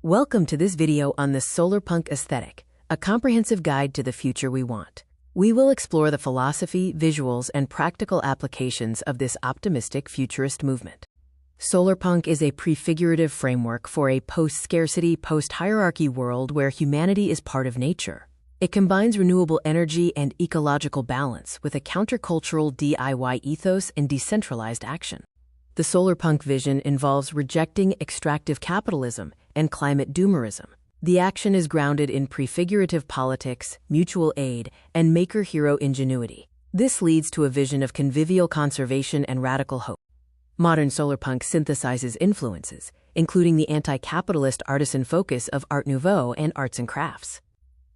Welcome to this video on the Solarpunk aesthetic, a comprehensive guide to the future we want. We will explore the philosophy, visuals, and practical applications of this optimistic futurist movement. Solarpunk is a prefigurative framework for a post-scarcity, post-hierarchy world where humanity is part of nature. It combines renewable energy and ecological balance with a countercultural DIY ethos and decentralized action. The Solarpunk vision involves rejecting extractive capitalism and climate doomerism. The action is grounded in prefigurative politics, mutual aid, and maker-hero ingenuity. This leads to a vision of convivial conservation and radical hope. Modern Solarpunk synthesizes influences, including the anti-capitalist artisan focus of Art Nouveau and arts and crafts.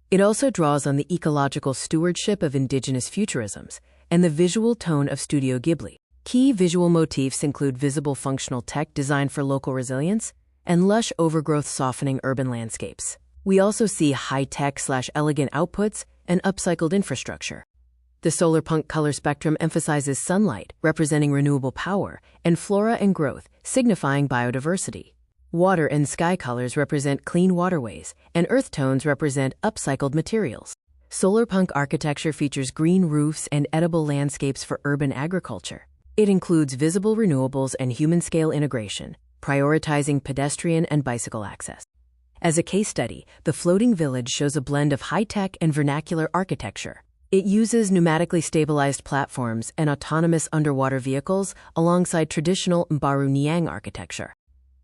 It also draws on the ecological stewardship of indigenous futurisms and the visual tone of Studio Ghibli. Key visual motifs include visible functional tech designed for local resilience and lush overgrowth softening urban landscapes. We also see high-tech/elegant outputs and upcycled infrastructure. The Solarpunk color spectrum emphasizes sunlight, representing renewable power, and flora and growth, signifying biodiversity. Water and sky colors represent clean waterways, and earth tones represent upcycled materials. Solarpunk architecture features green roofs and edible landscapes for urban agriculture. It includes visible renewables and human-scale integration, prioritizing pedestrian and bicycle access. As a case study, the floating village shows a blend of high-tech and vernacular architecture. It uses pneumatically stabilized platforms and autonomous underwater vehicles alongside traditional Mbaru Niang architecture.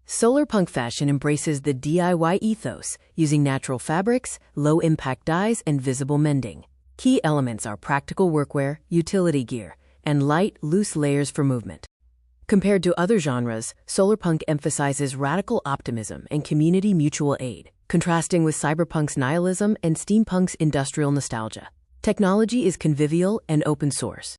Solarpunk fashion embraces the DIY ethos, using natural fabrics, low-impact dyes, and visible mending. Key elements are practical workwear, utility gear, and light, loose layers for movement. Compared to other genres, Solarpunk emphasizes radical optimism and community mutual aid, contrasting with cyberpunk's nihilism and steampunk's industrial nostalgia. Technology is convivial and open source.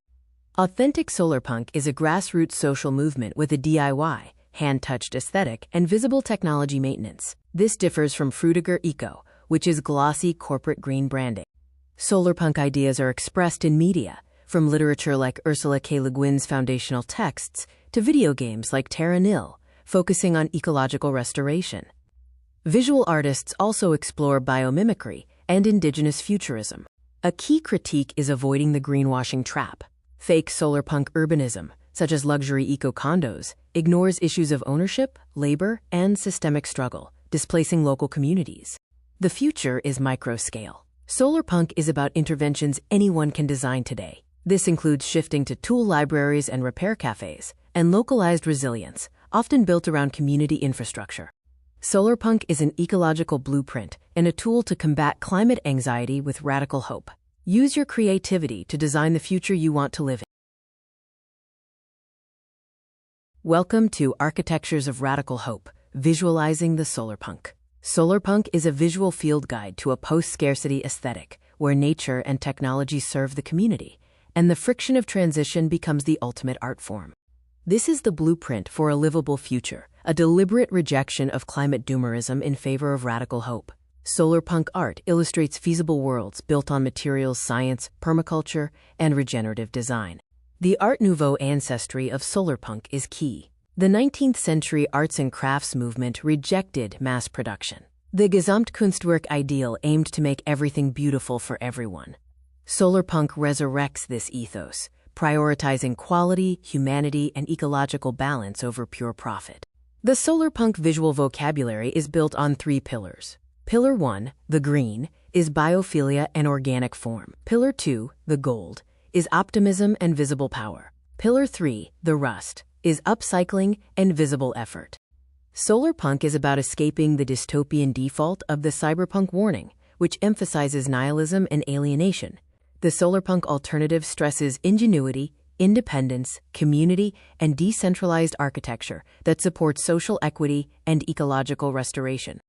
Authentic Solarpunk is a grassroots social movement with a DIY, hand-touched aesthetic, and visible technology maintenance. This differs from Frutiger Eco, which is glossy corporate green branding. Solarpunk ideas are expressed in media, from literature like Ursula K. Le Guin's foundational texts to video games like Terra Nil, focusing on ecological restoration. Visual artists also explore biomimicry and indigenous futurism. A key critique is avoiding the greenwashing trap. Fake Solarpunk urbanism, such as luxury eco-condos, ignores issues of ownership, labor, and systemic struggle, displacing local communities. The future is micro-scale. Solarpunk is about interventions anyone can design today. This includes shifting to tool libraries and repair cafes, and localized resilience, often built around community infrastructure. Solarpunk is an ecological blueprint and a tool to combat climate anxiety with radical hope. Use your creativity to design the future you want to live in. Welcome to Architectures of Radical Hope, Visualizing the Solarpunk. Solarpunk is a visual field guide to a post-scarcity aesthetic, where nature and technology serve the community, and the friction of transition becomes the ultimate art form. This is the blueprint for a livable future, a deliberate rejection of climate doomerism in favor of radical hope. Solarpunk art illustrates feasible worlds built on materials science, permaculture, and regenerative design. The Art Nouveau ancestry of Solarpunk is key. The 19th century arts and crafts movement rejected mass production. The Gesamtkunstwerk ideal aimed to make everything beautiful for everyone. Solarpunk resurrects this ethos, prioritizing quality, humanity, and ecological balance over pure profit. The Solarpunk visual vocabulary is built on 3 pillars. Pillar 1, the green, is biophilia and organic form. Pillar 2, the gold, is optimism and visible power. Pillar 3, the rust, is upcycling and visible effort. Solarpunk is about escaping the dystopian default of the cyberpunk warning, which emphasizes nihilism and alienation. The Solarpunk alternative stresses ingenuity, independence, community, and decentralized architecture that supports social equity and ecological restoration.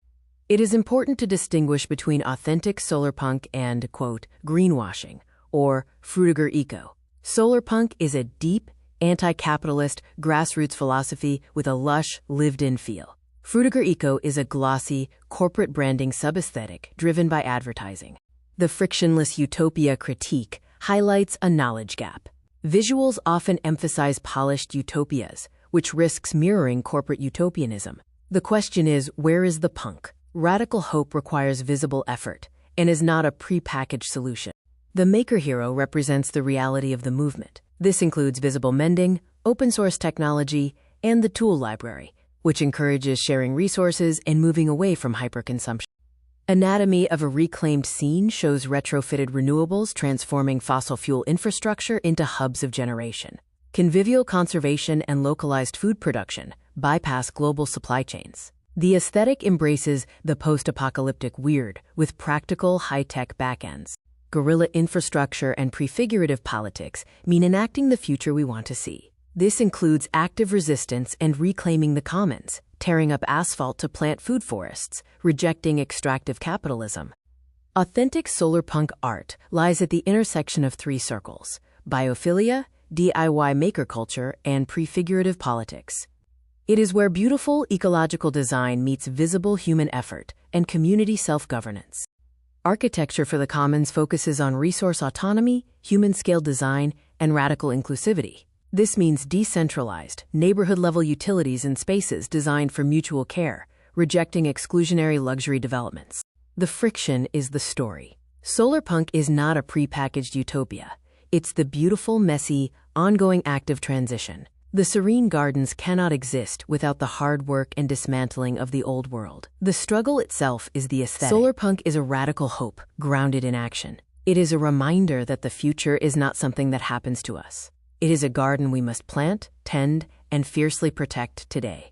It is important to distinguish between authentic Solarpunk and, quote, greenwashing, or Frutiger Eco. Solarpunk is a deep, anti-capitalist, grassroots philosophy with a lush, lived-in feel. Frutiger Eco is a glossy, corporate branding sub-aesthetic driven by advertising. The frictionless utopia critique highlights a knowledge gap. Visuals often emphasize polished utopias, which risks mirroring corporate utopianism. The question is, where is the punk? Radical hope requires visible effort and is not a pre-packaged solution. The Maker Hero represents the reality of the movement. This includes visible mending, open-source technology, and the tool library, which encourages sharing resources and moving away from hyperconsumption. Anatomy of a Reclaimed Scene shows retrofitted renewables transforming fossil fuel infrastructure into hubs of generation. Convivial conservation and localized food production bypass global supply chains. The aesthetic embraces the post-apocalyptic weird with practical, high-tech backends. Guerrilla infrastructure and prefigurative politics mean enacting the future we want to see. This includes active resistance and reclaiming the commons, tearing up asphalt to plant food forests, rejecting extractive capitalism. Authentic solarpunk art lies at the intersection of three circles: biophilia, DIY maker culture, and prefigurative politics. It is where beautiful ecological design meets visible human effort and community self-governance. Architecture for the commons focuses on resource autonomy, human-scale design, and radical inclusivity. This means decentralized, neighborhood-level utilities and spaces designed for mutual care, rejecting exclusionary luxury developments. The friction is the story. Solarpunk is not a prepackaged utopia. It's the beautiful, messy, ongoing active transition. The serene gardens cannot exist without the hard work and dismantling of the old world. The struggle itself is the aesthetic. Solarpunk is a radical hope, grounded in action. It is a reminder that the future is not something that happens to us. It is a garden we must plant, tend, and fiercely protect today.